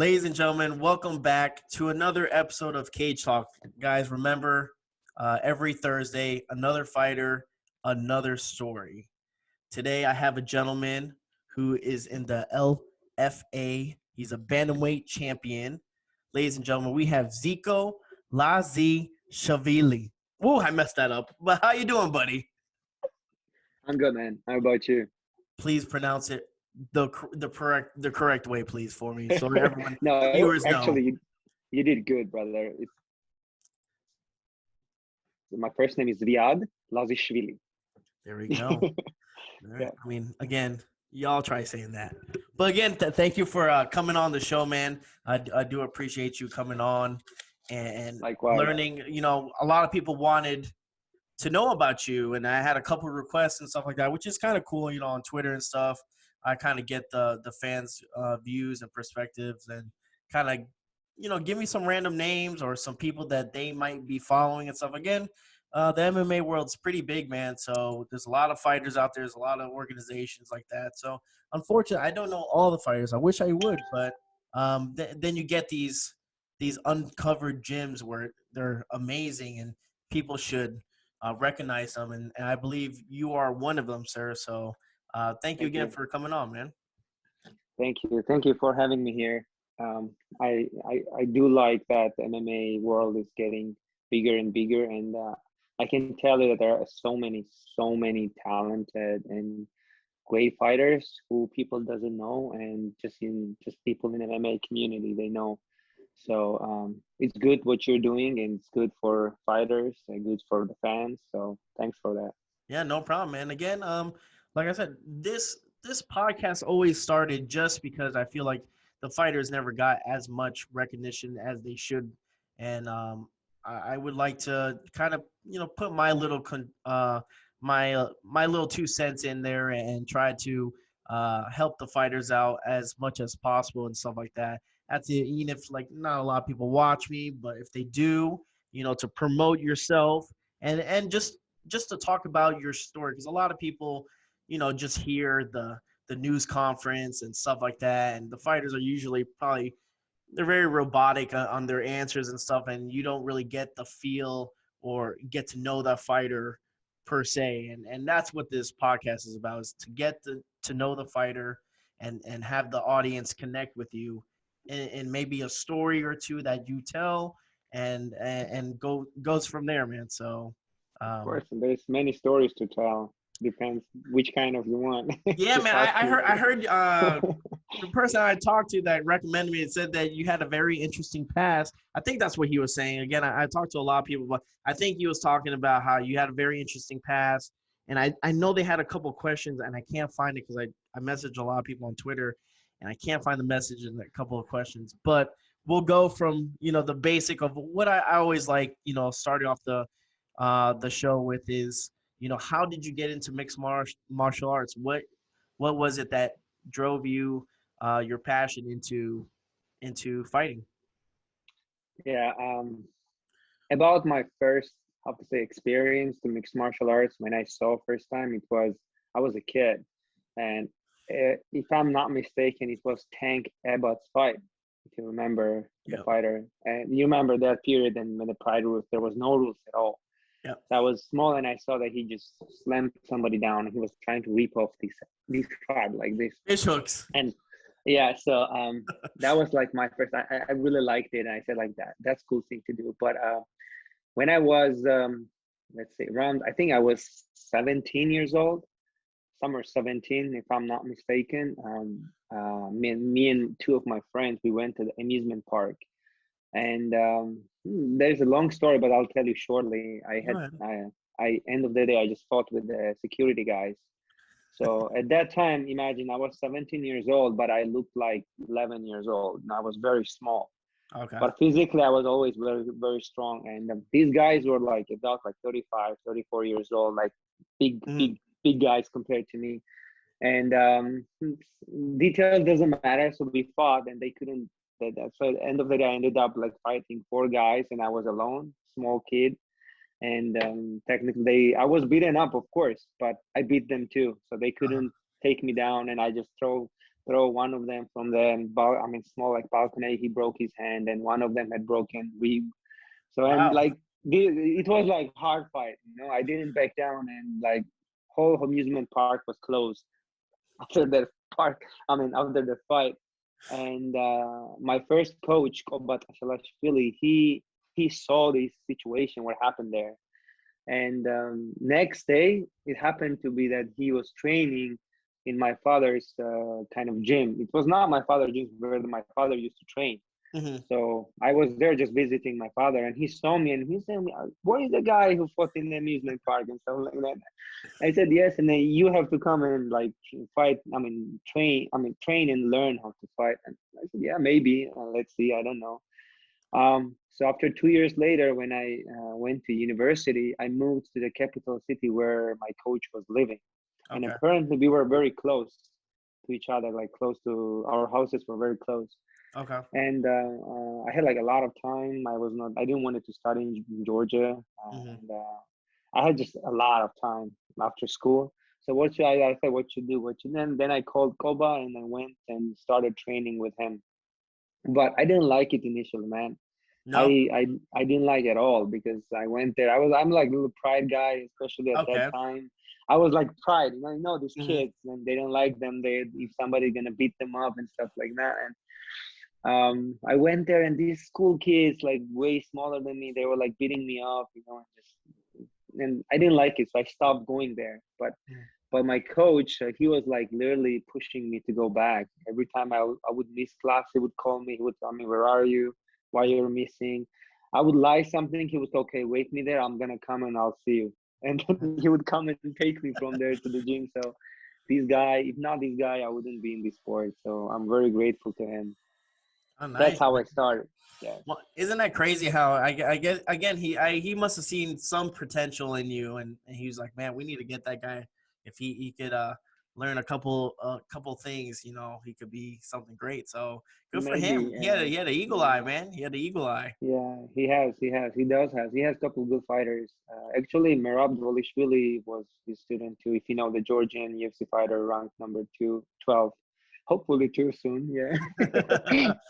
Ladies and gentlemen, welcome back to another episode of Cage Talk. Guys, remember, every Thursday, another fighter, another story. Today, I have a gentleman who is in the LFA. He's a bantamweight champion. Ladies and gentlemen, we have Zvaid Lazishvilli. Whoa, I messed that up. But how you doing, buddy? I'm good, man. How about you? Please pronounce it the correct way, please, for me, so everyone, the No, viewers know. actually, you did good, brother. My first name is Zvaid Lazishvilli. There we go. All right. Yeah. I mean, again, y'all try saying that. But again, thank you for coming on the show, man. I do appreciate you coming on and Likewise. learning. You know, a lot of people wanted to know about you, and I had a couple of requests and stuff like that, which is kind of cool, you know, on Twitter and stuff. I kind of get the fans' views and perspectives and kind of, you know, give me some random names or some people that they might be following and stuff. Again, the MMA world's pretty big, man. So there's a lot of fighters out there. There's a lot of organizations like that. So unfortunately, I don't know all the fighters. I wish I would, but then you get these uncovered gems where they're amazing and people should recognize them. And I believe you are one of them, sir. So thank you again for coming on, man. Thank you. Thank you for having me here. I do like that the MMA world is getting bigger and bigger, and I can tell you that there are so many talented and great fighters who people doesn't know, and just people in the MMA community they know. So it's good what you're doing, and it's good for fighters and good for the fans. So thanks for that. Yeah, no problem, man. Again, like I said, this podcast always started just because I feel like the fighters never got as much recognition as they should, and I would like to kind of, you know, put my little my little 2 cents in there and try to help the fighters out as much as possible and stuff like that. That's it. Even if like not a lot of people watch me, but if they do, you know, to promote yourself and just to talk about your story, because a lot of people, you know, just hear the news conference and stuff like that, and the fighters are usually probably they're very robotic on their answers and stuff, and you don't really get the feel or get to know that fighter per se, and that's what this podcast is about, is to get to know the fighter and have the audience connect with you and maybe a story or two that you tell and goes from there, man. So Of course, and there's many stories to tell. Depends which kind of you want. yeah, Just man. ask I me. heard the person I talked to that recommended me and said that you had a very interesting past. I think that's what he was saying. Again, I talked to a lot of people, but I think he was talking about how you had a very interesting past. And I know they had a couple of questions, and I can't find it because I messaged a lot of people on Twitter, and I can't find the message in a couple of questions. But we'll go from, you know, the basic of what I always like, you know, starting off the show with is, you know, how did you get into mixed martial arts? What was it that drove you your passion into fighting? Yeah. About my first, how to say, experience to mixed martial arts when I saw first time, I was a kid, and if I'm not mistaken, it was Tank Abbott's fight. If you remember the Yeah. fighter, and you remember that period, and when the Pride rules, there was no rules at all. Yeah. So I was small, and I saw that he just slammed somebody down. He was trying to rip off this crab like this, Fish hooks. and yeah. So that was like my first. I really liked it, and I said like that's cool thing to do. But when I was let's say around, I think I was 17 years old, summer 17 if I'm not mistaken. Me and two of my friends, we went to the amusement park, and there's a long story, but I'll tell you shortly. Go ahead. I end of the day, I just fought with the security guys. So at that time, imagine I was 17 years old, but I looked like 11 years old, and I was very small. Okay. But physically, I was always very, very strong. And these guys were like adult, like 35, 34 years old, like big guys compared to me. And details doesn't matter. So we fought, and they couldn't. So at the end of the day, I ended up like fighting four guys, and I was alone, small kid. And technically, I was beaten up, of course, but I beat them too. So they couldn't take me down, and I just throw one of them from the small like balcony. He broke his hand, and one of them had broken rib. So and Wow. like it was like hard fight. I didn't back down, and like whole amusement park was closed after the after the fight. And my first coach, Zvaid Lazishvilli, he saw this situation, what happened there. And next day, it happened to be that he was training in my father's kind of gym. It was not my father's gym where my father used to train. Hmm. So I was there just visiting my father, and he saw me and he said, "What is the guy who fought in the amusement park and stuff like that?" I said, "Yes." And then you have to come and like fight. Train and learn how to fight. And I said, "Yeah, maybe. Let's see. I don't know." So after 2 years later, when I went to university, I moved to the capital city where my coach was living. And Okay. apparently we were very close to each other, like close to our houses were very close. Okay. And I had like a lot of time. I didn't want to study in Georgia. Hmm. And I had just a lot of time after school. So I said, what you do, then I called Koba and I went and started training with him. But I didn't like it initially, man. No. I didn't like it at all because I went there. I'm like a little pride guy, especially at that Okay. time. I was like pride, these Hmm. kids and they don't like them. If somebody's gonna beat them up and stuff like that. And I went there and these school kids, like way smaller than me, they were like beating me up, and I didn't like it, so I stopped going there. But my coach, he was like literally pushing me to go back. Every time I would miss class, he would call me. He would tell me, "Where are you? Why you're missing?" I would lie something. He would say, "Okay, wait me there. I'm gonna come and I'll see you." And then he would come and take me from there to the gym. So this guy, if not this guy, I wouldn't be in this sport. So I'm very grateful to him. Oh, That's nice. how I started. Yeah, Well, isn't that crazy how I get again he must have seen some potential in you and he was like, man, we need to get that guy. If he could learn a couple things, he could be something great. So good for him. maybe. He had an eagle eye, man. He had an eagle eye. Yeah, he has a couple good fighters. Actually, Merab Dvalishvili was his student too. If you know the Georgian UFC fighter ranked number 212, hopefully too soon. Yeah.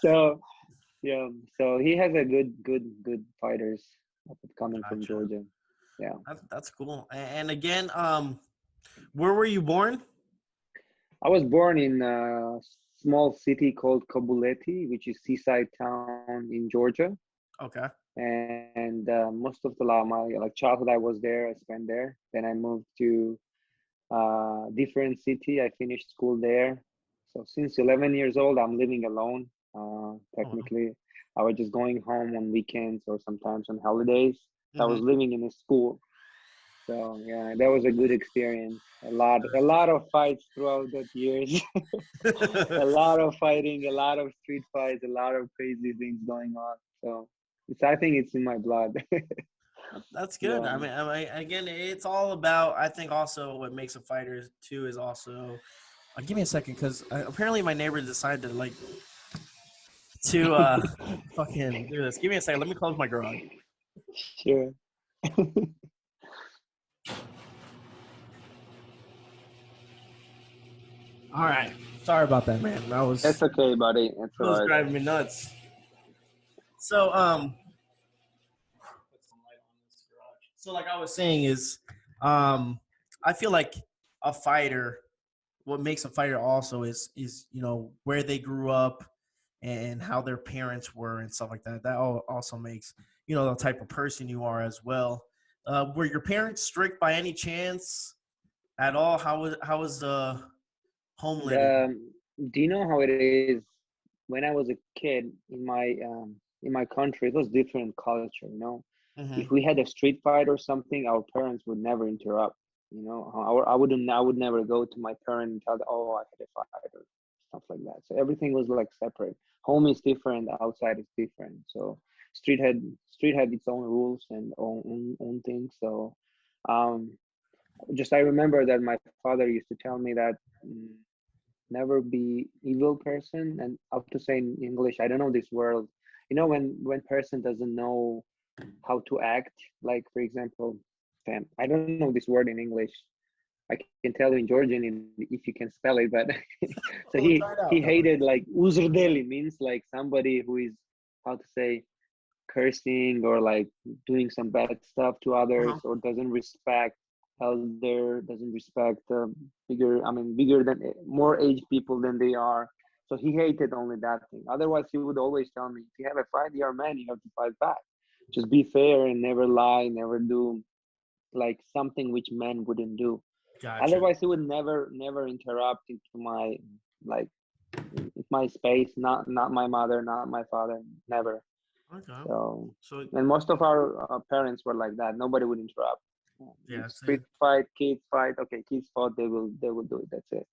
So yeah, so he has a good fighters coming from Gotcha. Georgia. Yeah, That's cool. And again, where were you born? I was born in a small city called Kobuleti, which is seaside town in Georgia. Okay. And most of my like childhood I was there. I spent there. Then I moved to different city. I finished school there. So since 11 years old, I'm living alone. Oh, wow. Technically, I was just going home on weekends or sometimes on holidays. I Hmm. was living in a school. So yeah, that was a good experience. A lot of fights throughout that years. A lot of fighting, a lot of street fights, a lot of crazy things going on. So I think it's in my blood. That's good. Yeah. I mean, again, it's all about. I think also what makes a fighter too is also. Give me a second, because apparently my neighbor decided to fucking do this. Give me a second. Let me close my garage. Sure. All right. Sorry about that, man. That was That's okay, buddy. That's that all was right. driving me nuts. So put some light on this garage. So like I was saying is, um, I feel like a fighter. What makes a fighter also is where they grew up and how their parents were and stuff like that. That also makes the type of person you are as well. Were your parents strict by any chance at all? How was the home living? The Do you know how it is? When I was a kid in my country, it was different culture. If Hmm. we had a street fight or something, our parents would never interrupt. I would never go to my parent and tell them, "Oh, I had a fight," or stuff like that. So everything was like separate. Home is different, outside is different. So street had street had its own rules and own things. So um, just I remember that my father used to tell me that never be evil person, and how to say in English, I don't know this word. When person doesn't know how to act, like for example, damn, I don't know this word in English. I can tell you in Georgian if you can spell it, but so We'll try it he out though. hated like uzurdeli means like somebody who is, how to say, cursing or like doing some bad stuff to others, Uh-huh. or doesn't respect elder, doesn't respect bigger, I mean bigger than, more aged people than they are. So he hated only that thing. Otherwise he would always tell me, if you have a fight, you're a man, you have to fight back. Just be fair and never lie, never do like something which men wouldn't do. Gotcha. Otherwise he would never interrupt into my, like, my space, not my mother, not my father, never. Okay. So, So and most of our parents were like that. Nobody would interrupt. yeah, Street fight, kids fight. Okay, kids fought. They will do it. That's it.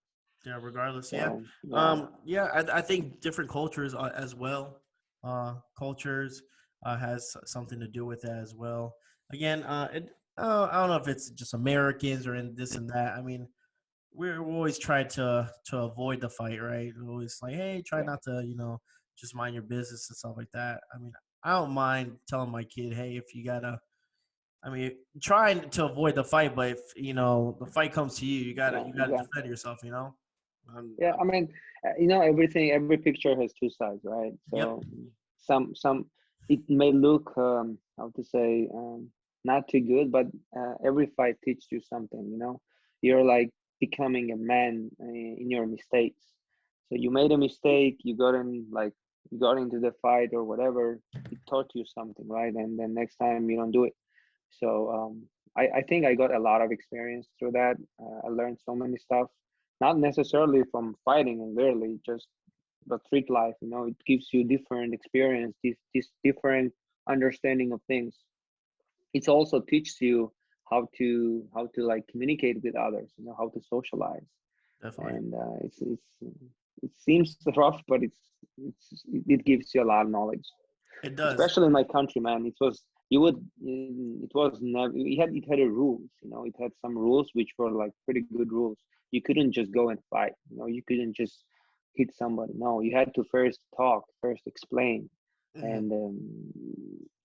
yeah, regardless, yeah. So yeah, Yeah, I think different cultures as well. Cultures has something to do with that as well. Again, I don't know if it's just Americans or in this and that. I mean, we always try to avoid the fight, right? We're always like, hey, try yeah, not to, just mind your business and stuff like that. I mean, I don't mind telling my kid, hey, if you gotta, I mean, trying to avoid the fight, but if the fight comes to you, you gotta yeah, you gotta exactly. defend yourself. Yeah, I mean, everything, every picture has two sides, right? Yep. So some it may look, how to say, not too good, but every fight teaches you something. You're like becoming a man in your mistakes. So you made a mistake, you got into the fight or whatever. It taught you something, right? And then next time you don't do it. So I think I got a lot of experience through that. I learned so many stuff, not necessarily from fighting and rarely, just the street life. It gives you different experience, this different understanding of things. It also teaches you how to like communicate with others. How to socialize, Definitely. and it seems rough, but it gives you a lot of knowledge, It does. especially in my country, man. It was never, it had a rules. It had some rules which were like pretty good rules. You couldn't just go and fight. You couldn't just hit somebody. No, you had to first talk, first explain. Hmm. And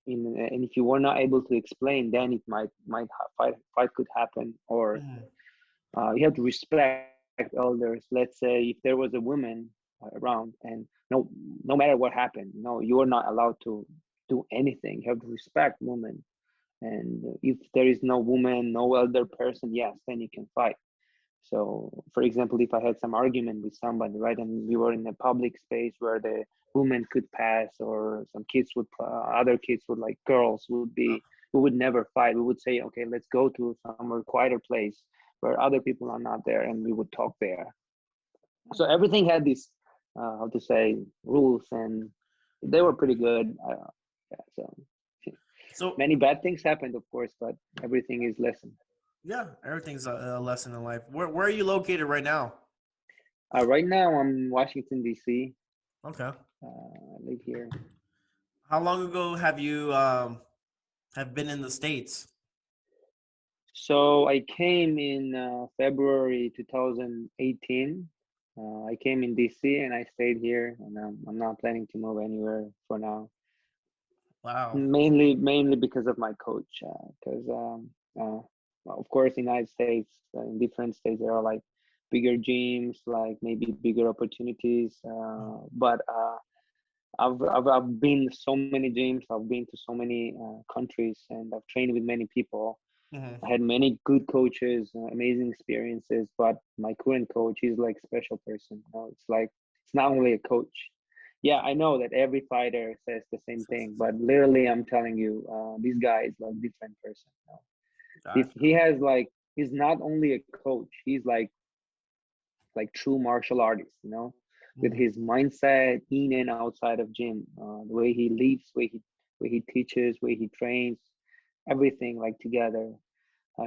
and if you were not able to explain, then it fight could happen. Or Hmm. you have to respect elders. Let's say if there was a woman around, and no matter what happened, you are not allowed to do anything. You have to respect women. And if there is no woman, no elder person, yes, then you can fight. So, for example, if I had some argument with somebody, right, and we were in a public space where the women could pass, or some kids would, other kids would, like girls would be, we would never fight. We would say, okay, let's go to somewhere quieter place where other people are not there, and we would talk there. So everything had these, how to say, rules, and they were pretty good. Yeah, so So many bad things happened, of course, but everything is lesson. yeah, everything's a lesson in life. Where are you located right now? Right now, I'm in Washington D.C. Okay. I live here. How long ago have you have been in the States? So I came in February 2018. I came in DC and I stayed here, and I'm not planning to move anywhere for now. Wow. Mainly because of my coach. Because well, of course, in United States, in different states, there are like bigger gyms, like maybe bigger opportunities. But I've been to so many gyms. I've been to so many countries, and I've trained with many people. Hmm. I had many good coaches, amazing experiences, but my current coach, he's like special person. It's like, it's not only a coach. Yeah, I know that every fighter says the same thing, but literally, I'm telling you, this guy is like different person. He Gotcha. has like, he's not only a coach, he's like true martial artist. With Hmm. his mindset in and outside of gym, the way he lives, way he teaches, way he trains, everything like together.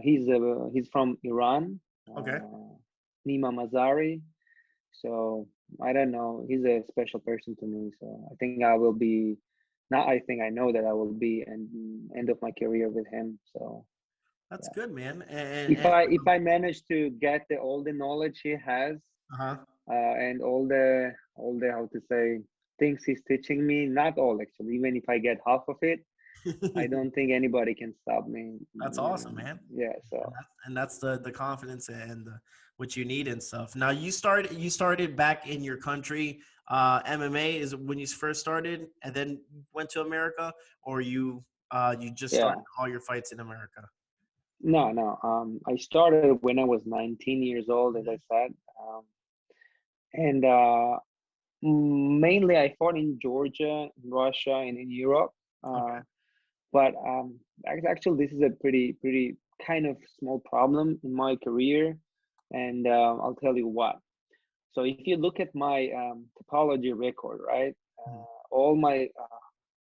He's from Iran, Okay. Nima Mazari. So I don't know. He's a special person to me. So I think I will be. Not I think I know that I will be end of my career with him. So That's yeah, good, man. And, if and I manage to get all the knowledge he has, uh-huh. and all the, how to say, things he's teaching me, not all actually, even if I get half of it, I don't think anybody can stop me. That's awesome, man. Yeah, so And that's the confidence and what you need and stuff. Now you started back in your country. MMA is when you first started, and then went to America, or you just yeah. started all your fights in America. No, no. I started when I was 19 years old, as I Mhm. said. And mainly I fought in Georgia, in Russia, and in Europe. Okay. Uh, but actually, this is a pretty kind of small problem in my career, and I'll tell you what. So if you look at my topology record, right, all my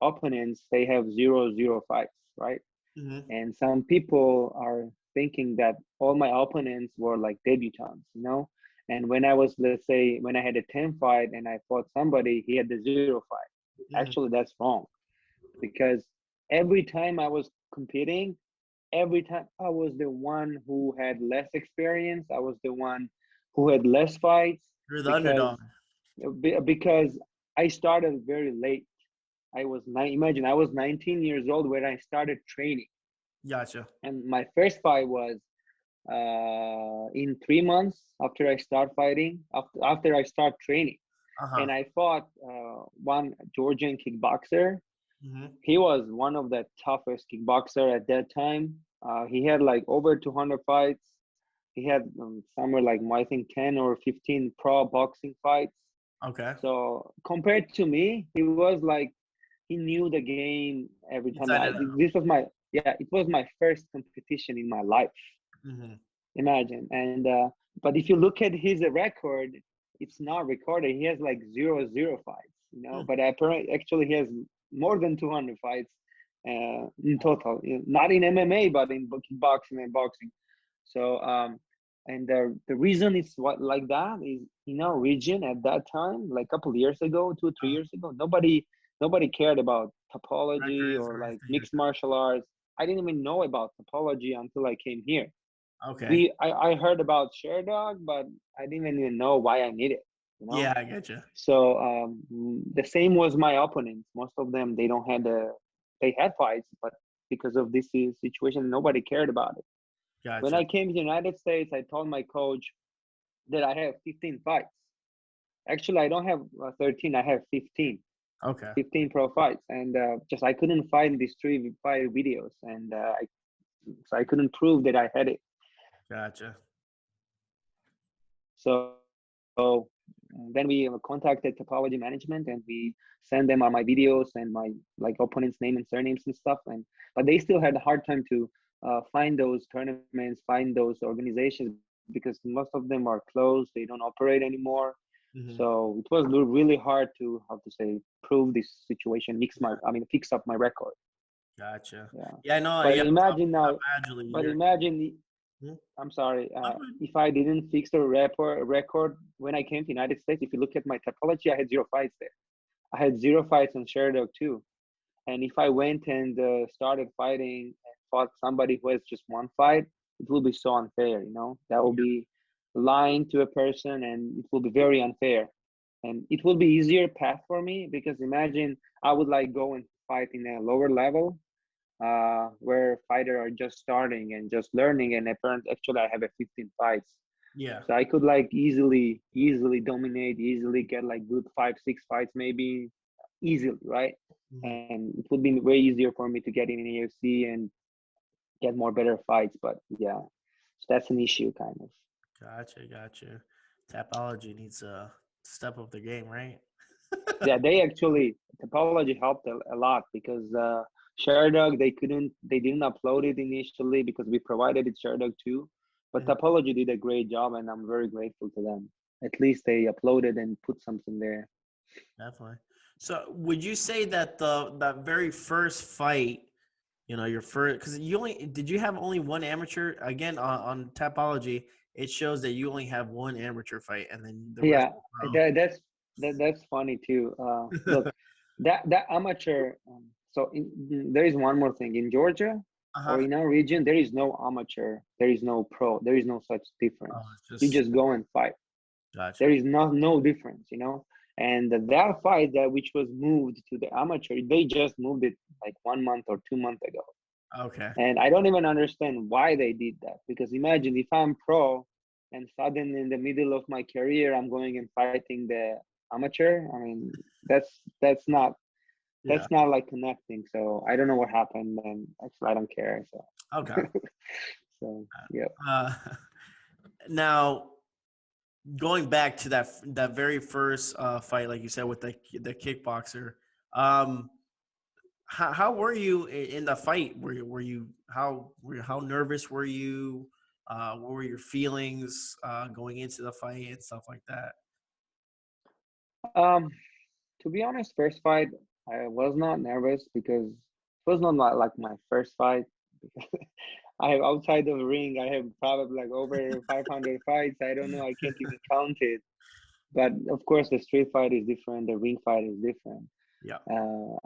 opponents, they have 0-0 fights, right? Mm-hmm. And some people are thinking that all my opponents were like debutants, you know. And when I was, let's say, when I had a 10 fight and I fought somebody, he had the 0 fight. Mm-hmm. Actually, that's wrong, because every time I was competing, every time I was the one who had less experience. I was the one who had less fights, You're the because underdog. because I started very late. I was nine. Imagine, I was 19 years old when I started training, Gotcha. and my first fight was in 3 months after I start fighting, after I start training, Uh huh. and I fought one Georgian kickboxer. Mm-hmm. He was one of the toughest kickboxer at that time. He had like over 200 fights. He had somewhere like I think 10 or 15 pro boxing fights. Okay. So compared to me, he was like, he knew the game every time. Inside and out. This was my, yeah, it was my first competition in my life. Mm-hmm. Imagine. And but if you look at his record, it's not recorded. He has like 0-0 fights, you know. But apparently, actually, he has more than 200 fights in total. You know, not in MMA, but in kickboxing and boxing. So and the reason it's what like that is, in our region at that time, like a couple years ago, 2 3 years ago, nobody cared about topology Records or or like anything. mixed martial arts. I didn't even know about topology until I came here. Okay. I heard about Sherdog, but I didn't even know why I need it, you know. Yeah, I get you. So the same was my opponents. Most of them, they had fights, but because of this situation, nobody cared about it. When Gotcha. I came to the United States, I told my coach that I have 15 fights. Actually, I don't have 13. I have 15, Okay. 15 pro fights, and just I couldn't find these 3 fight videos, and so I couldn't prove that I had it. Gotcha. So then we contacted topology management, and we sent them my videos and my like opponent's name and surnames and stuff. And but they still had a hard time to find those tournaments, find those organizations, because most of them are closed. They don't operate anymore. Mm-hmm. So it was really hard to, how to say, prove this situation, fix up my record. Gotcha. Yeah. Yeah, I know. But Yeah, imagine now, gradually but you're. imagine Mhm. I'm sorry. Okay. If I didn't fix the record when I came to United States, if you look at my topology, I had 0 fights there. I had 0 fights on Sherdog too. And if I went and started fighting and fought somebody who has just 1 fight, it will be so unfair. You know, that will Yeah. be lying to a person, and it will be very unfair. And it will be easier path for me, because imagine I would like go and fight in a lower level where fighters are just starting and just learning, and apparently actually I have a 15 fights, Yeah. so I could like easily dominate, easily get like good 5 6 fights maybe, easily, right? Mhm. And it would be way easier for me to get in an UFC and get more better fights. But yeah, so that's an issue kind of. Gotcha. Gotcha. Tapology needs a step up the game, right? Yeah, they actually, topology helped a lot, because Sherdog, they didn't upload it initially because we provided it Sherdog too, but Mhm. topology did a great job, and I'm very grateful to them. At least they uploaded and put something there. Definitely. So, would you say that that very first fight, your first, because you have only one amateur again on Tapology? It shows that you only have one amateur fight, and then the rest Yeah, are pro. that's funny too. Look, that amateur. There is one more thing in Georgia, Uh or huh. in our region. There is no amateur. There is no pro. There is no such Oh, difference. it's You just just go and fight. There gotcha. is no difference, you know. And that fight that which was moved to the amateur, they just moved it like 1 month or 2 months ago. Okay. And I don't even understand why they did that. Because imagine if I'm pro and suddenly in the middle of my career I'm going and fighting the amateur. I mean, that's not Yeah. that's not like connecting. So I don't know what happened, and actually I don't care. So Okay. so yeah. Uh, now going back to that very first fight, like you said, with the kickboxer, um, how were you in the fight? How nervous were you? What were your feelings going into the fight and stuff like that? Um, to be honest, first fight I was not nervous because it was not like my first fight. I have outside of the ring, I have probably like over 500 fights. I don't know, I can't even count it. But of course, the street fight is different. The ring fight is different. Yeah.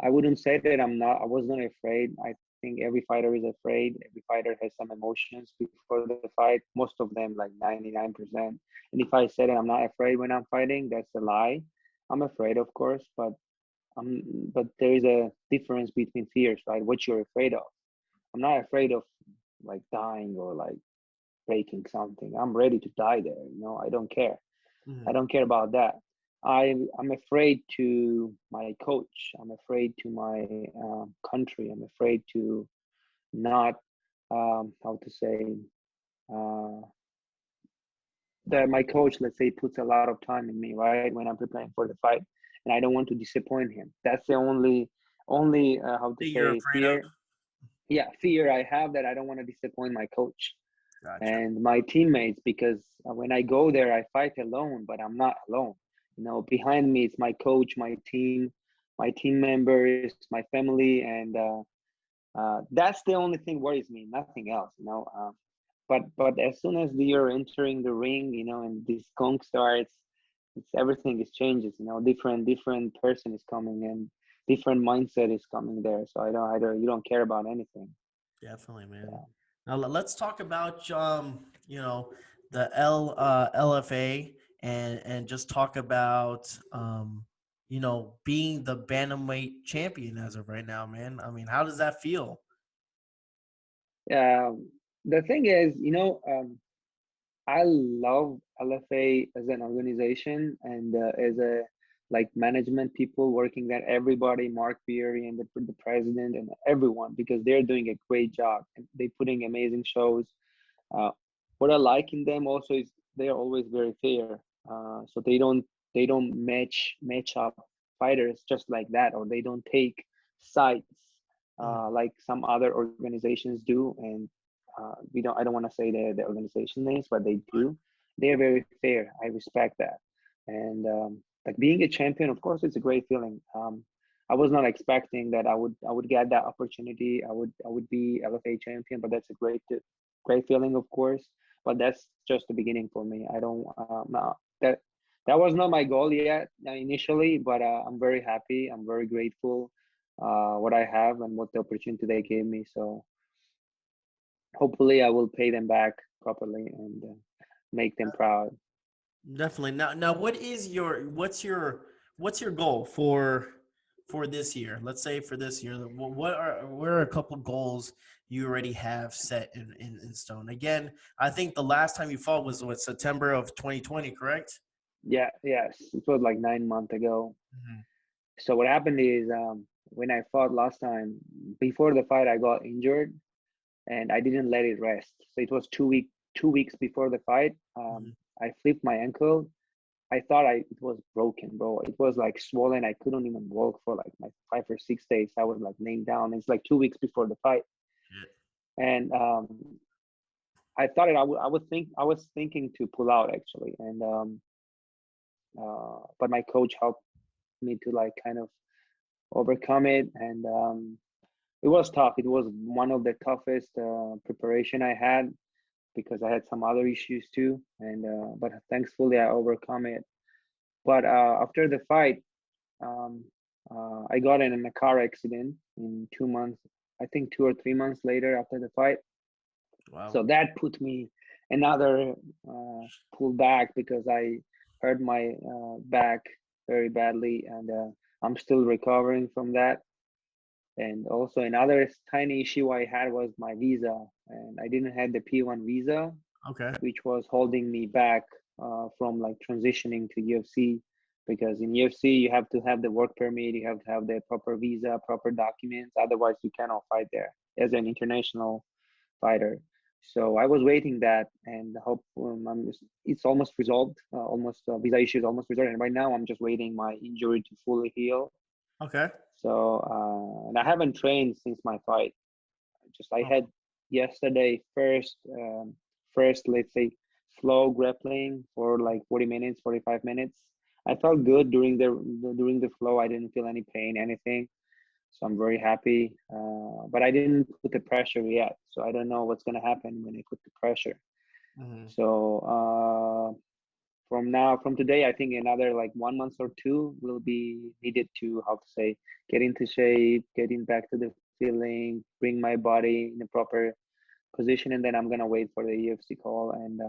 I wouldn't say that I was not afraid. I think every fighter is afraid. Every fighter has some emotions before the fight. Most of them, like 99%. And if I said I'm not afraid when I'm fighting, that's a lie. I'm afraid, of course, um, but there is a difference between fears, right? What you're afraid of. I'm not afraid of like dying or like breaking something. I'm ready to die there. I don't care. I Mhm. don't care about that. I'm afraid to my coach. I'm afraid to my country. I'm afraid to not how to say uh, that my coach, let's say, puts a lot of time in me, right, when I'm preparing for the fight, and I don't want to disappoint him. That's the only how to Thing you're say afraid of? fear. Yeah, fear I have, that I don't want to disappoint my coach Gotcha. and my teammates, because when I go there, I fight alone, but I'm not alone. Behind me is my coach, my team members, my family, and that's the only thing worries me, nothing else. But as soon as you're entering the ring, and this gong starts, it's everything is changes. Different person is coming, and different mindset is coming there. So I don't you don't care about anything. Definitely, man. Yeah. Now let's talk about the LFA and just talk about being the bantamweight champion as of right now, man. I mean, how does that feel? The thing is, I love LFA as an organization and as a like management people working there. Everybody, Mark Beery and the president and everyone, because they're doing a great job. And they're putting amazing shows. Uh, what I like in them also is they're always very fair. So they don't match up fighters just like that, or they don't take sides Mm. like some other organizations do. And we don't I don't want to say the organization names, but they do. They're very fair. I respect that. And like being a champion, of course, it's a great feeling. I was not expecting that I would get that opportunity. I would be LFA champion, but that's a great feeling, of course. But that's just the beginning for me. I don't no, that was not my goal yet initially, but I'm very happy. I'm very grateful what I have and what the opportunity they gave me. So hopefully I will pay them back properly and make them proud. Definitely. Now, what's your goal for this year? Let's say for this year, what are a couple goals you already have set in stone? Again, I think the last time you fought was what, September of 2020, correct? Yeah, yes, it was like 9 months ago. Hmm. So what happened is when I fought last time, before the fight, I got injured and I didn't let it rest. So it was 2 weeks before the fight. Hmm. I flipped my ankle. I thought it was broken, bro. It was like swollen. I couldn't even walk for like my 5 or 6 days. I was like laying down. It's like 2 weeks before the fight, Shit. and I thought I was thinking to pull out actually, and but my coach helped me to like kind of overcome it, and it was tough. It was one of the toughest preparation I had because I had some other issues too, and but thankfully I overcome it. But after the fight, um, I got in a car accident in 2 months. I think 2 or 3 months later after the fight. Wow. So that put me another pull back because I hurt my back very badly, and I'm still recovering from that. And also another tiny issue I had was my visa, and I didn't have the P1 visa, Okay. which was holding me back from like transitioning to UFC. Because in UFC you have to have the work permit, you have to have the proper visa, proper documents. Otherwise, you cannot fight there as an international fighter. So I was waiting that, and hope it's almost resolved. Almost visa issue is almost resolved, and right now I'm just waiting my injury to fully heal. Okay. So and I haven't trained since my fight. Just I Oh, had yesterday first, let's say, slow grappling for like 40 minutes, 45 minutes. I felt good during the flow. I didn't feel any pain, anything. So I'm very happy. But I didn't put the pressure yet. So I don't know what's gonna happen when I put the pressure. mhm. So from today, I think another like 1 month or two will be needed to, how to say, get into shape, getting back to the feeling, bring my body in the proper position, and then I'm gonna wait for the UFC call and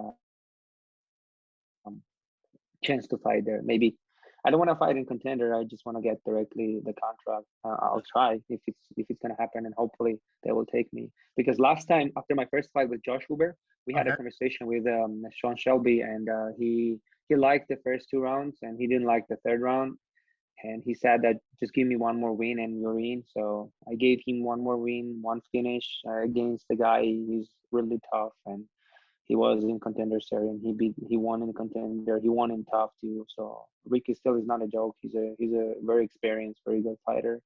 chance to fight there. Maybe I don't want to fight in contender. I just want to get directly the contract. I'll try if it's gonna happen, and hopefully they will take me. Because last time after my first fight with Josh Huber, we had a Okay. conversation with Sean Shelby, and he liked the first 2 rounds, and he didn't like the third round. And he said that just give me one more win and you're in. So I gave him one more win, one finish against the guy who's really tough, and he was in contender series, and he won in contender. He won in tough too. So Ricky still is not a joke. He's a very experienced, very good fighter.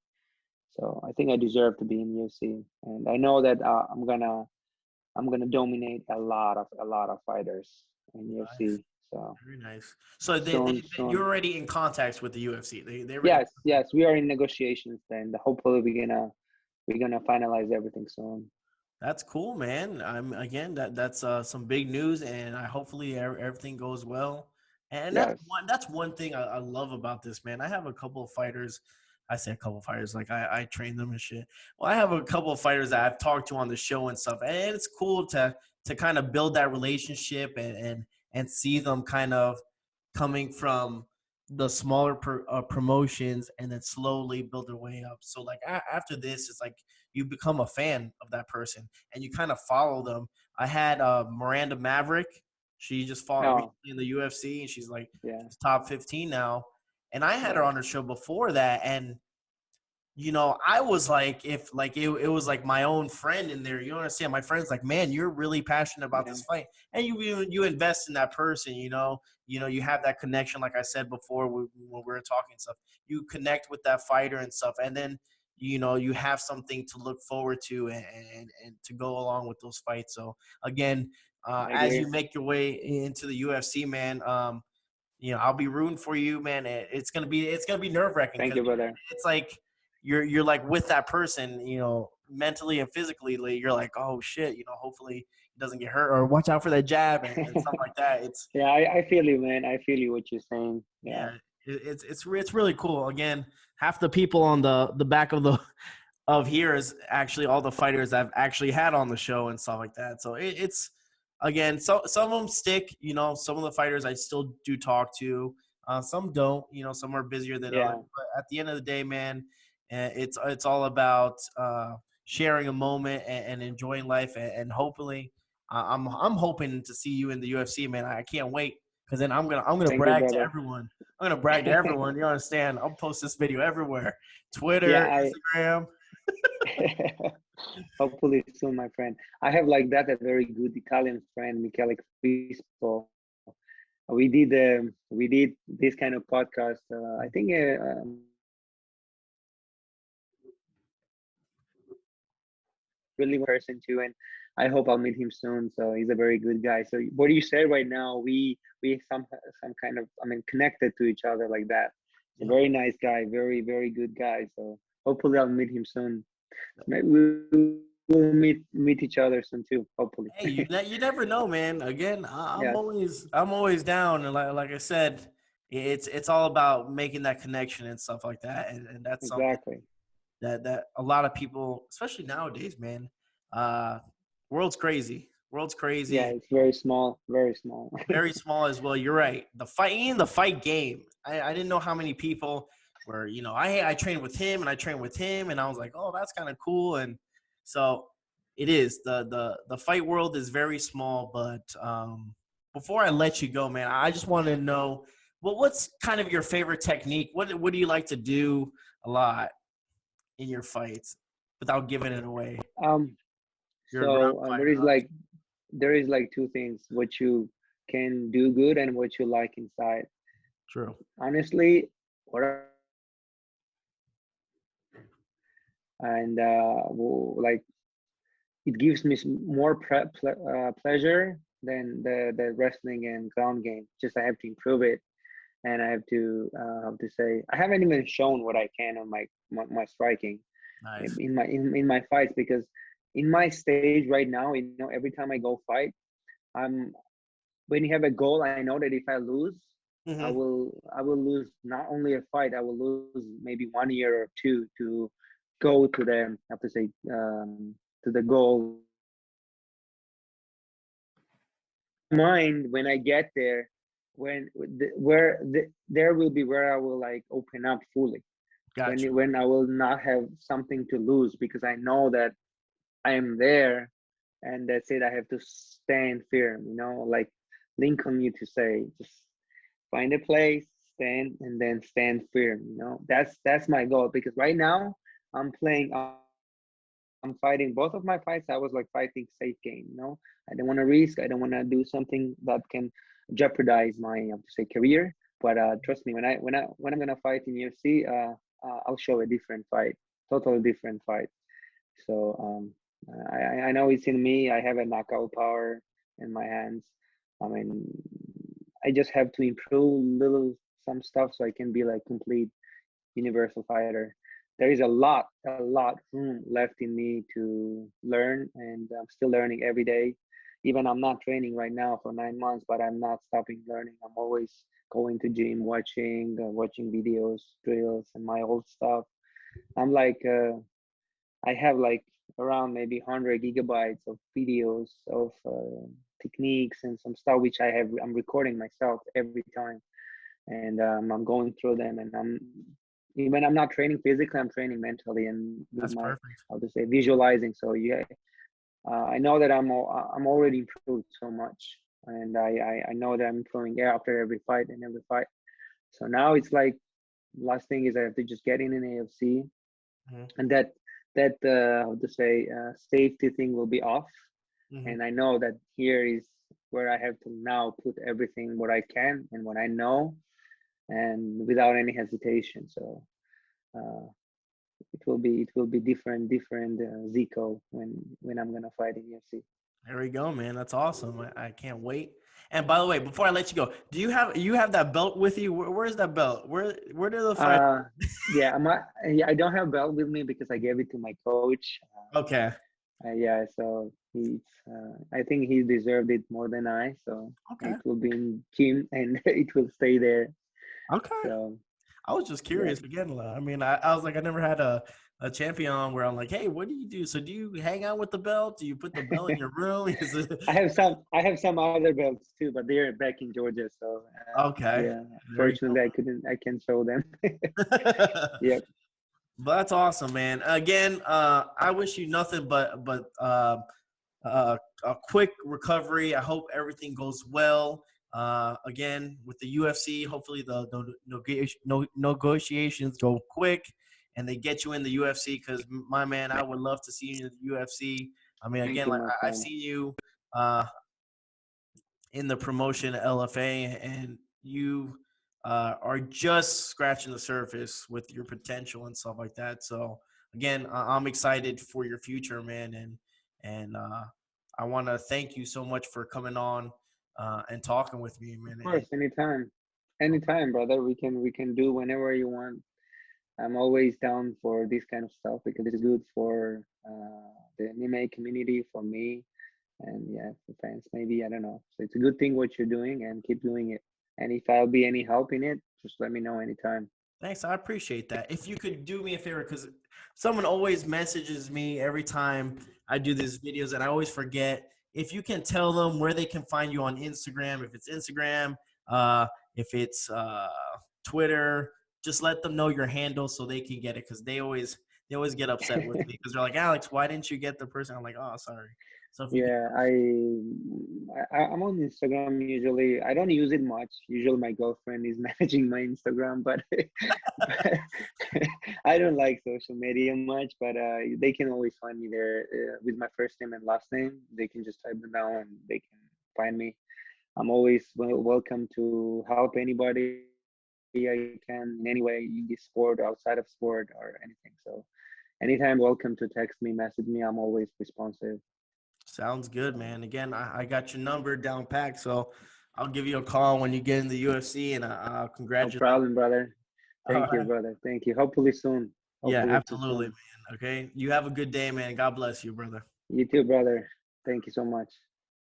So I think I deserve to be in UFC, and I know that I'm gonna dominate a lot of fighters in Nice. UFC. So Very nice. So you're soon. already in contact with the UFC. They already. Yes, we are in negotiations, and hopefully we're gonna finalize everything soon. That's cool, man. I'm again that's some big news, and I hopefully everything goes well. And Yes. that's one thing I love about this, man. I have a couple of fighters. I say a couple of fighters, like I train them and shit. Well, I have a couple of fighters that I've talked to on the show and stuff, and it's cool to kind of build that relationship and see them kind of coming from the smaller promotions and then slowly build their way up. So like after this, it's like you become a fan of that person and you kind of follow them. I had Miranda Maverick. She just fought Oh, recently in the UFC and she's like yeah. she's top 15 now. And I had her Yes. on her show before that, and I was like, if like it was like my own friend in there, you understand? My friend's like, man, you're really passionate about Yeah. this fight, and you invest in that person, you have that connection, like I said before, when we were talking stuff, you connect with that fighter and stuff, and then you have something to look forward to and to go along with those fights. So again, I as agree. you make your way into the UFC, man, I'll be rooting for you, man. It's gonna be nerve wracking Thank because you, brother. it's like you're like with that person, mentally and physically. Like, you're like, oh shit, hopefully he doesn't get hurt or watch out for that jab and stuff like that. It's Yeah, I feel you, man. I feel you what you're saying. Yeah. yeah, it's really cool. Again, half the people on the back of here is actually all the fighters I've actually had on the show and stuff like that. So it's again, so some of them stick. Some of the fighters I still do talk to. Some don't. Some are busier than others. Yeah. But at the end of the day, man, it's all about sharing a moment and enjoying life, and hopefully, I'm hoping to see you in the UFC, man. I can't wait because then I'm gonna Thank you, brag to brother. everyone. I'm gonna brag to everyone. You understand? I'll post this video everywhere, Yeah, Twitter, I Instagram. hopefully soon, my friend. I have like that a very good Italian friend, Michele Crispo. We did this kind of podcast. I think really one person too, and I hope I'll meet him soon. So he's a very good guy. So what you say right now, we some kind of, I mean, connected to each other like that. He's a Yep. very nice guy, very very good guy. So hopefully I'll meet him soon. Maybe we'll meet each other soon too. Hopefully. Hey, you never know, man. Again, I'm Yes, always down, and like I said, it's all about making that connection and stuff like that, and that's something exactly. that a lot of people, especially nowadays, man. Uh, world's crazy. World's Yeah, crazy. it's very small, very small. Very small as well. You're right. The fight game. I didn't know how many people where, you know, I trained with him and I trained with him, and I was like, oh, that's kind of cool. And so it is, the fight world is very small. But before I let you go, man, I just want to know, well, what's kind of your favorite technique? What do you like to do a lot in your fights without giving it away? Um, Your ground so fighter, there is obviously. like two things: what you can do good and what you like inside. True. Honestly, what and like it gives me more pleasure than the wrestling and ground game. Just I have to improve it, and I have to how to say I haven't even shown what I can on my striking Nice. in my fights, because in my stage right now, you know, every time I go fight, I'm when you have a goal, I know that if I lose, Hmm. I will lose not only a fight, I will lose maybe 1 year or two to go to the I have to say to the goal. Mind when I get there, there will be where I will like open up fully. Got you. When I will not have something to lose, because I know that I am there, and that's it. I have to stand firm, you know, like Lincoln used to say, just find a place, stand, and then stand firm. You know, that's my goal, because right now I'm fighting both of my fights. I was like fighting safe game. You know, I don't want to risk. I don't want to do something that can jeopardize my I have to say career. But trust me, when I'm gonna fight in UFC, I'll show a different fight, totally different fight. So I know it's in me. I have a knockout power in my hands. I mean, I just have to improve little some stuff so I can be like complete universal fighter. There is a lot room left in me to learn, and I'm still learning every day. Even I'm not training right now for 9 months, but I'm not stopping learning. I'm always going to gym, watching videos, drills, and my old stuff. I'm like I have like around maybe 100 gigabytes of videos of techniques and some stuff which I'm recording myself every time, and I'm going through them, and I'm even I'm not training physically, I'm training mentally and with That's my perfect. how to say visualizing. So yeah, I know that I'm already improved so much, and I know that I'm improving after every fight and every fight. So now it's like last thing is I have to just get in an AFC, Hmm. and that how to say safety thing will be off, Hmm. and I know that here is where I have to now put everything what I can and what I know, and without any hesitation. So uh, it will be different Zico when I'm gonna fight in UFC. There we go, man. That's awesome. I can't wait. And by the way, before I let you go, do you have that belt with you? Where's that belt? Where did the fight? Uh, yeah, yeah, I don't have belt with me because I gave it to my coach. Okay. Yeah, so I think he deserved it more than I. So Okay. it will be in gym and it will stay there. Okay. So I was just yeah, curious again. I mean, I was like, I never had a champion on where I'm like, hey, what do you do? So do you hang out with the belt? Do you put the belt in your room? Is it I have some other belts too, but they're back in Georgia. So okay? yeah, There you fortunately I can show them. go. Yep. But that's awesome, man. Again, I wish you nothing but a quick recovery. I hope everything goes well. Again, with the UFC, hopefully the negotiations go quick and they get you in the UFC. Because my man, I would love to see you in the UFC. I mean, Thank again, you, like my I've friend. seen you uh, in the promotion LFA, and you are just scratching the surface with your potential and stuff like that. So again, I'm excited for your future, man, and I want to thank you so much for coming on and talking with me, Of man. course, anytime, brother. We can do whenever you want. I'm always down for this kind of stuff because it's good for the anime community, for me, and yeah, for fans. Maybe I don't know. So it's a good thing what you're doing, and keep doing it. And if I'll be any help in it, just let me know anytime. Thanks, I appreciate that. If you could do me a favor, because someone always messages me every time I do these videos, and I always forget. If you can tell them where they can find you on Instagram, if it's Instagram, if it's Twitter, just let them know your handle so they can get it, because they always get upset with me because they're like, Alex, why didn't you get the person? I'm like, oh, sorry. So if you could, Yeah, I'm on Instagram usually. I don't use it much. Usually my girlfriend is managing my Instagram, but I don't like social media much. But they can always find me there with my first name and last name. They can just type them down and they can find me. I'm always welcome to help anybody I can in any way in this sport, outside of sport, or anything. So anytime, welcome to text me, message me. I'm always responsive. sounds good, man. Again, I got your number down packed, so I'll give you a call when you get in the UFC, and I'll No congratulate. problem, brother. All Thank you, right. brother. Thank you. Hopefully soon. Yeah, Hopefully absolutely, soon. man. Okay. You have a good day, man. God bless you, brother. You too, brother. Thank you so much.